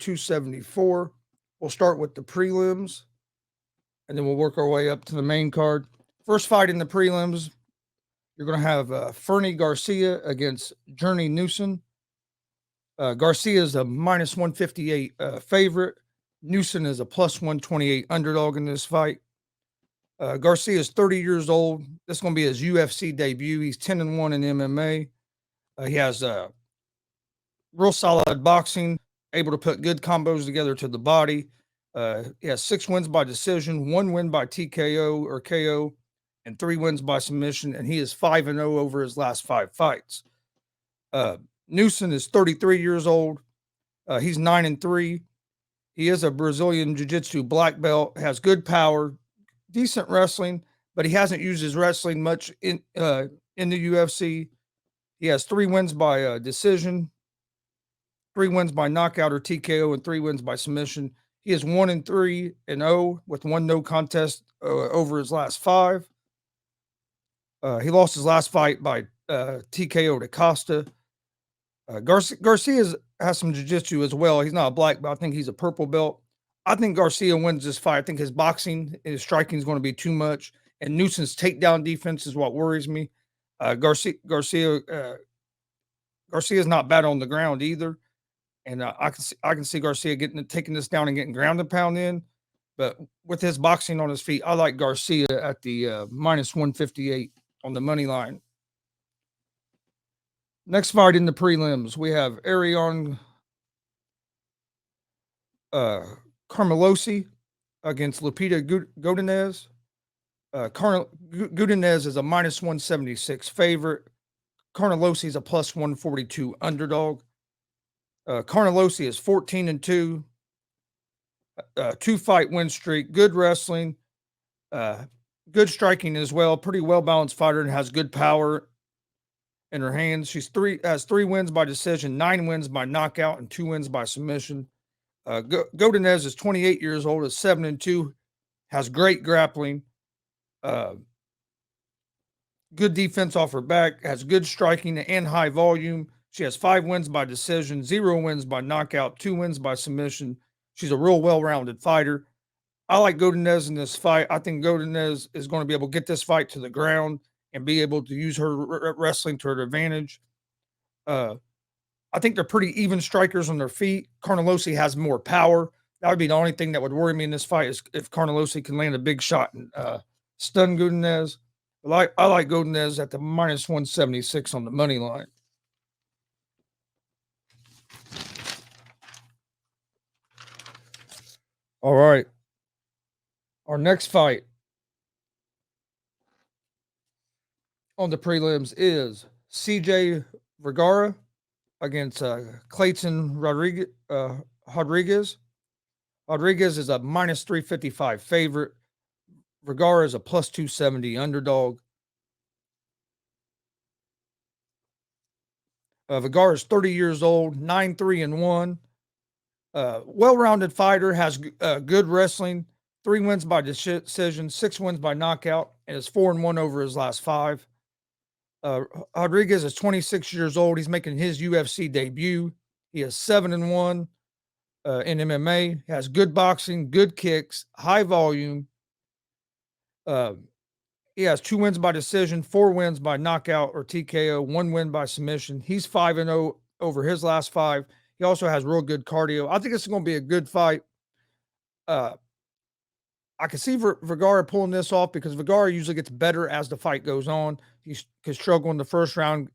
274. We'll start with the prelims, and then we'll work our way up to the main card. First fight in the prelims, you're going to have Fernie Garcia against Journey Nunes. Garcia is a minus 158 favorite. Nunes is a plus 128 underdog in this fight. Garcia is 30 years old. This is going to be his UFC debut. He's 10-1 in MMA. He has real solid boxing, able to put good combos together to the body. He has 6 wins by decision, 1 win by TKO or KO, and 3 wins by submission, and he is 5-0 over his last 5 fights. Nunes is 33 years old. He's 9-3. He is a Brazilian Jiu-Jitsu black belt, has good power, decent wrestling, but he hasn't used his wrestling much in the UFC. He has 3 wins by decision, 3 wins by knockout or TKO, and 3 wins by submission. He is 1-3-0 with 1 no contest over his last 5. He lost his last fight by TKO to Costa. Garcia has some jiu-jitsu as well. He's not a black belt. I think he's a purple belt. I think Garcia wins this fight. I think his boxing, his striking is going to be too much, and Nunes' takedown defense is what worries me. Garcia is not bad on the ground either, and I can see Garcia taking this down and getting ground and pound in. But with his boxing on his feet, I like Garcia at the minus 158 on the money line. Next fight in the prelims, we have Arion Carmelosi against Lupita Godinez. Godinez is a minus 176 favorite. Carmelosi is a plus 142 underdog. Carmelosi is 14-2, 2-fight win streak, good wrestling, good striking as well, pretty well-balanced fighter and has good power in her hands. She has 3 wins by decision, 9 wins by knockout, and 2 wins by submission. Godinez is 28 years old, is 7-2, has great grappling, good defense off her back, has good striking and high volume. She has 5 wins by decision, 0 wins by knockout, 2 wins by submission. She's a real well-rounded fighter. I like Godinez in this fight. I think Godinez is going to be able to get this fight to the ground and be able to use her wrestling to her advantage. I think they're pretty even strikers on their feet. Carmelosi has more power. That would be the only thing that would worry me in this fight is if Carmelosi can land a big shot and stun Godinez. I like Godinez at the minus 176 on the money line. All right. Our next fight on the prelims is CJ Vergara against Clayton Rodriguez. Rodriguez is a minus 355 favorite. Vergara is a plus 270 underdog. Vergara is 30 years old, 9-3-1. Well-rounded fighter, has good wrestling, 3 wins by decision, 6 wins by knockout, and is 4-1 over his last 5. Rodriguez is 26 years old. He's making his UFC debut. He is 7-1 in MMA. He has good boxing, good kicks, high volume. He has 2 wins by decision, 4 wins by knockout or TKO, 1 win by submission. He's 5-0 over his last 5. He also has real good cardio. I think it's going to be a good fight. I can see Vergara pulling this off because Vergara usually gets better as the fight goes on. He can struggle in the first round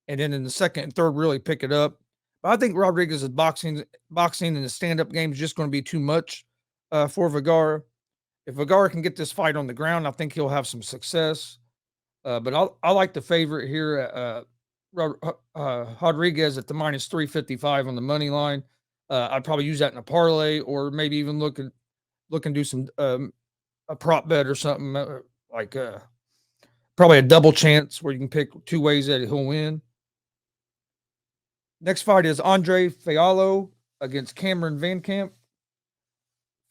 and then in the second and third really pick it up. But I think Rodriguez's boxing and the stand-up game is just going to be too much for Vergara. If Vergara can get this fight on the ground, I think he'll have some success. But I like the favorite here, Rodriguez at the minus 355 on the money line. I'd probably use that in a parlay or maybe even look and do some a prop bet or something like probably a double chance where you can pick 2 ways that he'll win. Next fight is Andre Fayalo against Cameron Van Camp.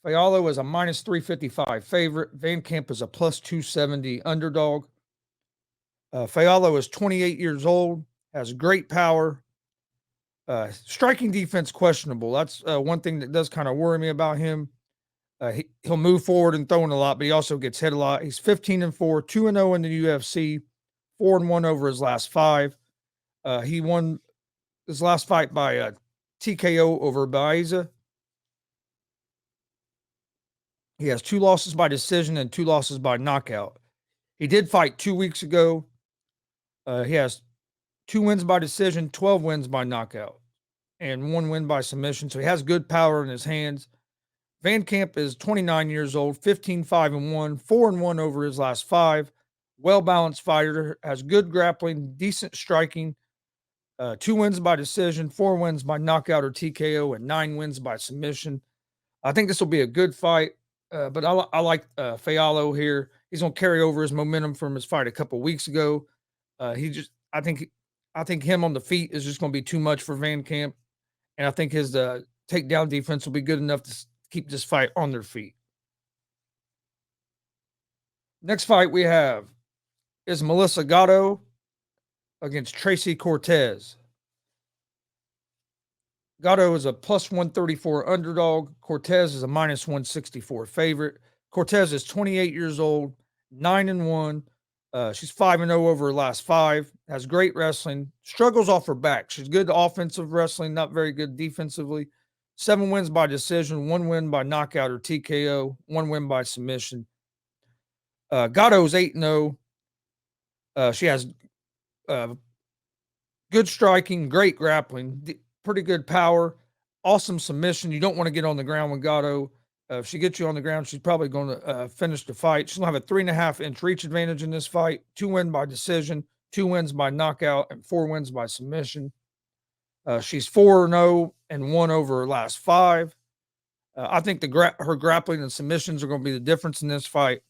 Fayalo is a minus 355 favorite. Van Camp is a plus 270 underdog. Fayalo is 28 years old, has great power, Striking defense questionable. That's one thing that does kind of worry me about him. He'll move forward and throwing a lot, but he also gets hit a lot. He's 15-4, 2-0 in the UFC, 4-1 over his last 5. He won his last fight by TKO over Baeza. He has 2 losses by decision and 2 losses by knockout. He did fight 2 weeks ago. He has 2 wins by decision, 12 wins by knockout, and 1 win by submission. So he has good power in his hands. Van Camp is 29 years old, 15-5-1, 4-1 over his last 5. Well-balanced fighter, has good grappling, decent striking, 2 wins by decision, 4 wins by knockout or TKO, and 9 wins by submission. I think this will be a good fight, but I like Fayalo here. He's going to carry over his momentum from his fight a couple weeks ago. I think him on the feet is just going to be too much for Van Camp, and I think his takedown defense will be good enough to keep this fight on their feet. Next fight we have is Melissa Gatto against Tracy Cortez. Gatto is a plus 134 underdog. Cortez is a minus 164 favorite. Cortez is 28 years old, 9-1. She's 5-0 over her last 5. Has great wrestling. Struggles off her back. She's good offensive wrestling, not very good defensively. 7 wins by decision, 1 win by knockout or TKO, 1 win by submission. Gatto is 8-0. She has good striking, great grappling, pretty good power, awesome submission. You don't want to get on the ground with Gatto. If she gets you on the ground, she's probably going to finish the fight. She's going to have a 3.5-inch reach advantage in this fight, 2 wins by decision, 2 wins by knockout, and 4 wins by submission. She's 4-0 and 1 over her last 5. I think her grappling and submissions are going to be the difference in this fight.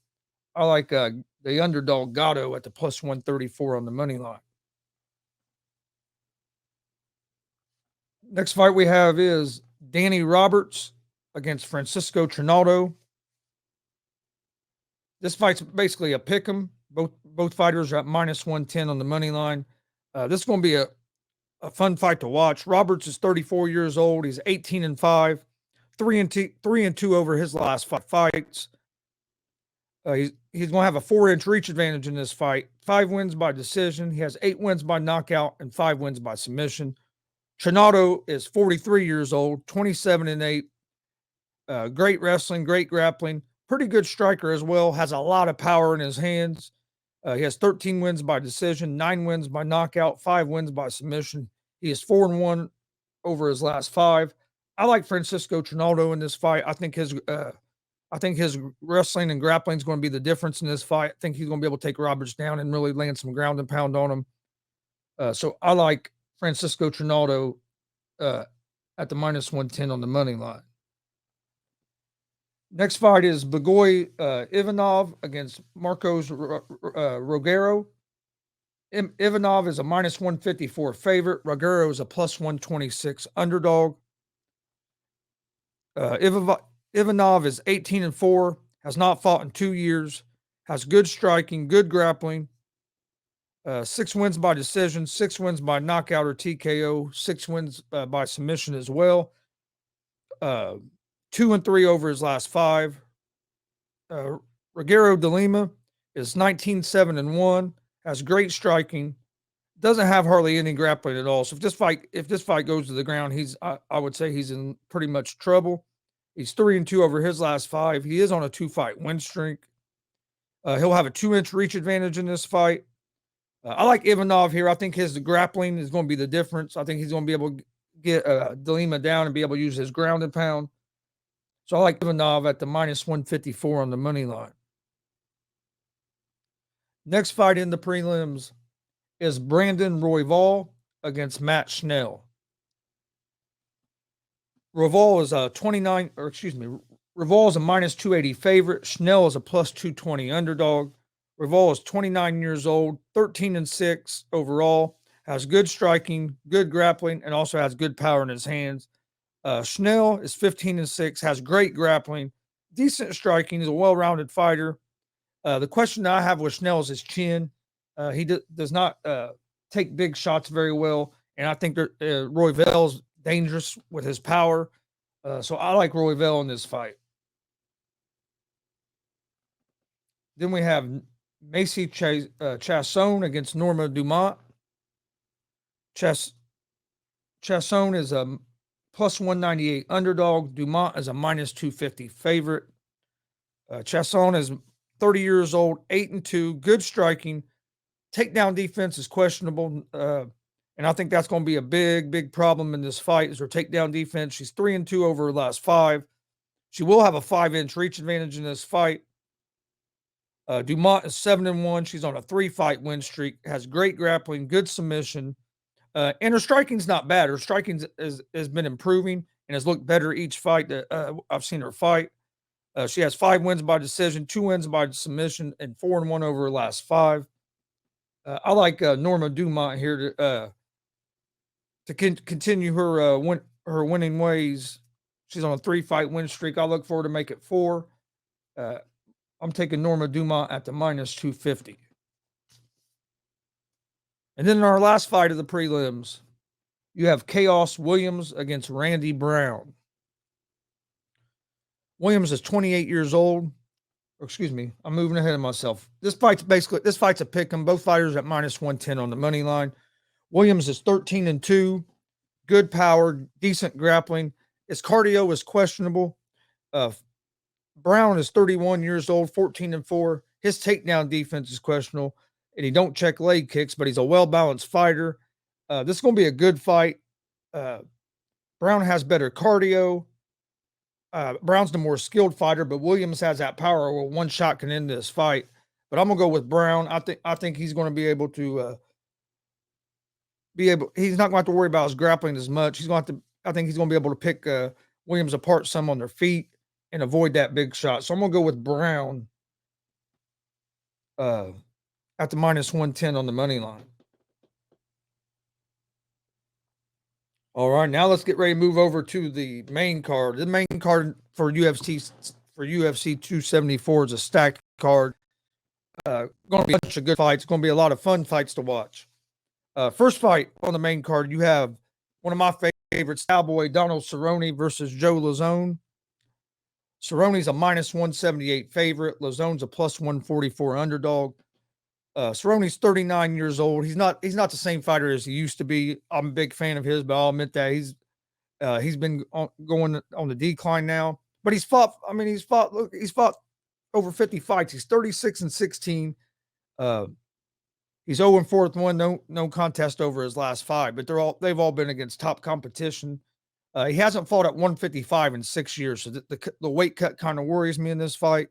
I like the underdog Gatto at the plus 134 on the money line. Next fight we have is Danny Roberts against Francisco Trinaldo. This fight's basically a pick'em. Both fighters are at minus 110 on the money line. This is going to be a fun fight to watch. Roberts is 34 years old. He's 18-5, 3-2 over his last 5 fights. He's going to have a 4-inch reach advantage in this fight. 5 wins by decision. He has 8 wins by knockout and 5 wins by submission. Trinaldo is 43 years old, 27-8. Great wrestling, great grappling, pretty good striker as well. Has a lot of power in his hands. He has 13 wins by decision, 9 wins by knockout, 5 wins by submission. He is 4-1 over his last 5. I like Francisco Trinaldo in this fight. I think his wrestling and grappling is going to be the difference in this fight. I think he's going to be able to take Roberts down and really land some ground and pound on him. So I like Francisco Trinaldo at the minus 110 on the money line. Next fight is Bagoy IVanov against Marcos Rogero. IVanov is a minus 154 favorite. Rogero is a plus 126 underdog. Ivanov is 18-4, has not fought in 2 years, has good striking, good grappling, 6 wins by decision, 6 wins by knockout or TKO, 6 wins by submission as well. 2-3 over his last 5. Rogero de Lima is 19-7-1, has great striking, doesn't have hardly any grappling at all. So if this fight goes to the ground, I would say he's in pretty much trouble. He's 3-2 over his last 5. He is on a 2-fight win streak. He'll have a 2-inch reach advantage in this fight. I like Ivanov here. I think his grappling is going to be the difference. I think he's going to be able to get de Lima down and be able to use his ground and pound. So I like Ivanov at the minus 154 on the money line. Next fight in the prelims is Brandon Royval against Matt Schnell. Royval is Royval is a minus 280 favorite. Schnell is a plus 220 underdog. Royval is 29 years old, 13-6 overall, has good striking, good grappling, and also has good power in his hands. Schnell is 15-6, has great grappling, decent striking. He's a well-rounded fighter. The question that I have with Schnell is his chin. He does not take big shots very well. and I think Royval's dangerous with his power. So I like Royval in this fight. Then we have Macy Chasson against Norma Dumont. Chasson is a plus 198 underdog. Dumont is a minus 250 favorite. Chasson is 30 years old, 8-2, good striking. Takedown defense is questionable. And I think that's going to be a big problem in this fight is her takedown defense. She's 3-2 over her last 5. She will have a 5-inch reach advantage in this fight. Dumont is 7-1. She's on a 3-fight win streak, has great grappling, good submission. And her striking's not bad. Her striking has been improving and has looked better each fight that I've seen her fight. She has 5 wins by decision, 2 wins by submission, and 4-1 over her last 5. I like Norma Dumont here to continue her winning ways. She's on a 3-fight win streak. I look forward to make it 4. I'm taking Norma Dumont at the minus 250. And then in our last fight of the prelims, you have Chaos Williams against Randy Brown. Williams is 28 years old. Excuse me, I'm moving ahead of myself. This fight's a pick 'em. Both fighters at minus 110 on the money line. Williams is 13-2, good power, decent grappling. His cardio is questionable. Brown is 31 years old, 14-4. His takedown defense is questionable, and he don't check leg kicks, but he's a well-balanced fighter. This is going to be a good fight. Brown has better cardio. Brown's the more skilled fighter, but Williams has that power where one shot can end this fight. But I'm gonna go with Brown. I think he's going to be able to He's not going to have to worry about his grappling as much. I think he's going to be able to pick Williams apart some on their feet and avoid that big shot. So I'm going to go with Brown at the minus 110 on the money line. All right, now let's get ready to move over to the main card. The main card for UFC 274 is a stacked card. Going to be a bunch of good fights. Going to be a lot of fun fights to watch. First fight on the main card, you have one of my favorites, Cowboy Donald Cerrone versus Joe Lazone. Cerrone's a minus 178 favorite. Lazone's a plus 144 underdog. Cerrone's 39 years old. He's not the same fighter as he used to be. I'm a big fan of his, but I'll admit that he's been going on the decline now. But he's fought over 50 fights. He's 36-16. He's 0-4 with 1, no contest over his last 5, but they've all been against top competition. He hasn't fought at 155 in 6 years, so the weight cut kind of worries me in this fight.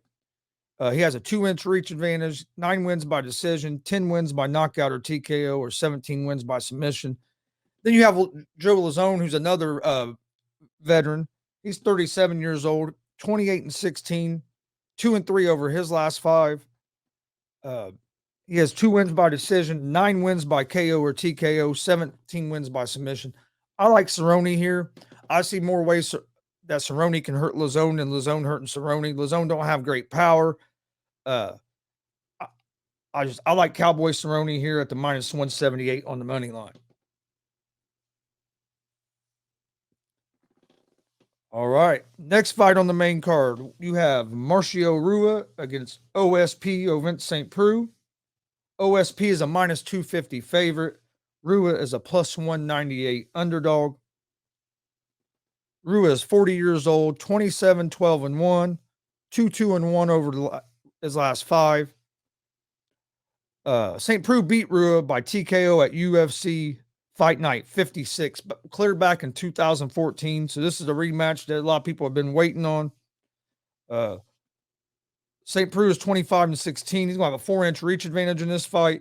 He has a 2-inch reach advantage, 9 wins by decision, 10 wins by knockout or TKO, or 17 wins by submission. Then you have Joe Lazone, who's another veteran. He's 37 years old, 28-16, 2-3 over his last 5. He has 2 wins by decision, 9 wins by KO or TKO, 17 wins by submission. I like Cerrone here. I see more ways that Cerrone can hurt Lazone than Lazone hurting Cerrone. Lazone don't have great power. I like Cowboy Cerrone here at the minus 178 on the money line. All right. Next fight on the main card, you have Marcio Rua against OSP Ovent St. Preux. OSP is a minus 250 favorite. Rua is a plus 198 underdog. Rua is 40 years old, 27-12-1, 2-2-1 over his last 5. St. Preux beat Rua by TKO at UFC Fight Night 56, but cleared back in 2014. So this is a rematch that a lot of people have been waiting on. St. Preux is 25-16. He's going to have a 4-inch reach advantage in this fight.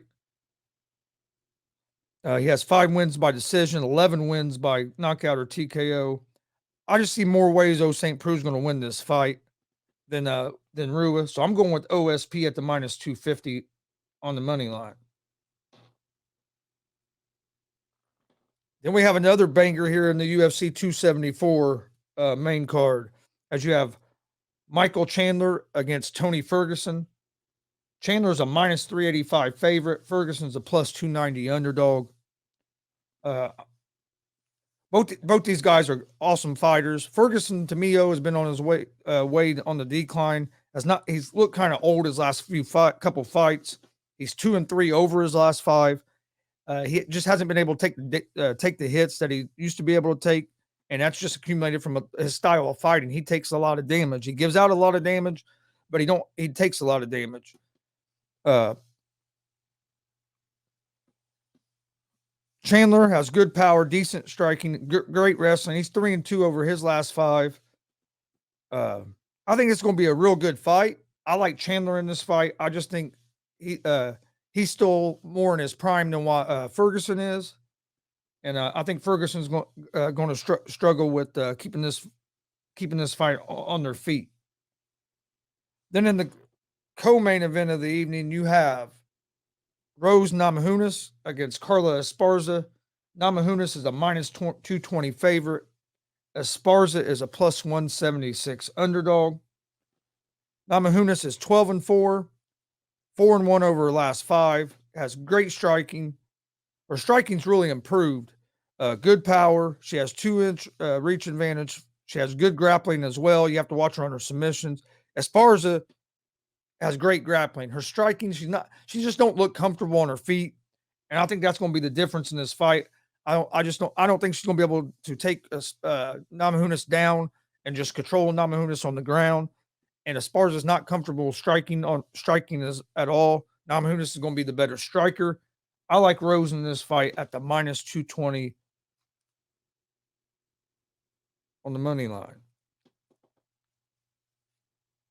He has 5 wins by decision, 11 wins by knockout or TKO. I just see more ways St. Preux is going to win this fight than Rua. So I'm going with OSP at the minus 250 on the money line. Then we have another banger here in the UFC 274 main card, as you have Michael Chandler against Tony Ferguson. Chandler's a minus 385 favorite. Ferguson's a plus 290 underdog. Both these guys are awesome fighters. Ferguson Tamio has been on his way on the decline. He's looked kind of old his last couple fights. He's 2-3 over his last 5. He just hasn't been able to take the hits that he used to be able to take, and that's just accumulated from his style of fighting. He takes a lot of damage. He gives out a lot of damage, but he takes a lot of damage. Chandler has good power, decent striking, great wrestling. He's 3-2 over his last 5. I think it's going to be a real good fight. I like Chandler in this fight. I just think he's still more in his prime than what Ferguson is, and I think Ferguson's going to struggle with keeping this fight on their feet. Then in the co-main event of the evening, you have Rose Namajunas against Carla Esparza. Namajunas is a minus 220 favorite. Esparza is a plus 176 underdog. Namajunas is 12-4, 4-1 over her last 5. Has great striking. Her striking's really improved. Good power. She has 2-inch reach advantage. She has good grappling as well. You have to watch her on her submissions. Esparza has great grappling. Her striking, she just don't look comfortable on her feet. And I think that's going to be the difference in this fight. I don't think she's going to be able to take Namajunas down and just control Namajunas on the ground. And Esparza is not comfortable striking at all. Namajunas is going to be the better striker. I like Rose in this fight at the minus 220 on the money line.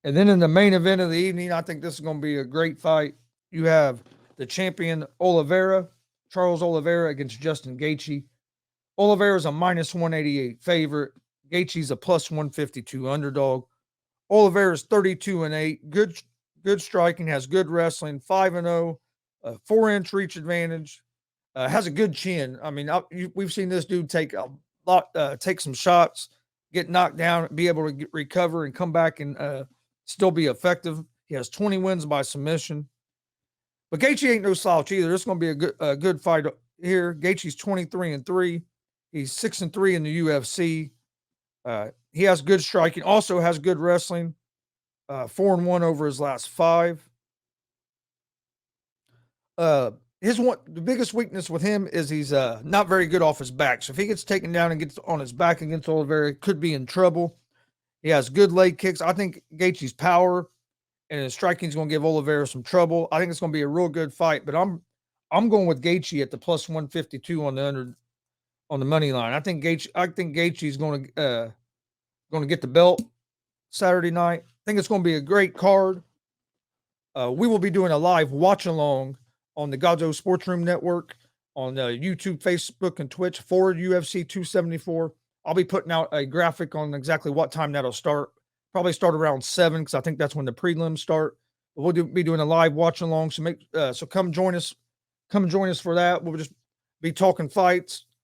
And then in the main event of the evening, I think this is going to be a great fight. You have the champion Charles Oliveira against Justin Gaethje. Oliveira is a minus 188 favorite. Gaethje's a plus 152 underdog. Oliveira is 32-8. Good striking, has good wrestling, 5-0, 4-inch reach advantage, has a good chin. I mean, we've seen this dude take some shots, get knocked down, be able to recover and come back and still be effective. He has 20 wins by submission. But Gaethje ain't no slouch either. It's going to be a good fight here. Gaethje's 23-3. He's 6-3 in the UFC. He has good striking, also has good wrestling. 4-1 over his last 5. The biggest weakness with him is he's not very good off his back. So if he gets taken down and gets on his back against Oliveira, could be in trouble. He has good leg kicks. I think Gaethje's power and his striking is going to give Oliveira some trouble. I think it's going to be a real good fight, but I'm going with Gaethje at the plus 152 on the money line. I think Gaethje is going to get the belt Saturday night. I think it's going to be a great card. We will be doing a live watch along on the Gallo Sports Room Network on YouTube, Facebook, and Twitch for UFC 274. I'll be putting out a graphic on exactly what time that'll start. Probably start around 7 because I think that's when the prelims start. But we'll be doing a live watch along. So come join us. Come join us for that. We'll just be talking fights,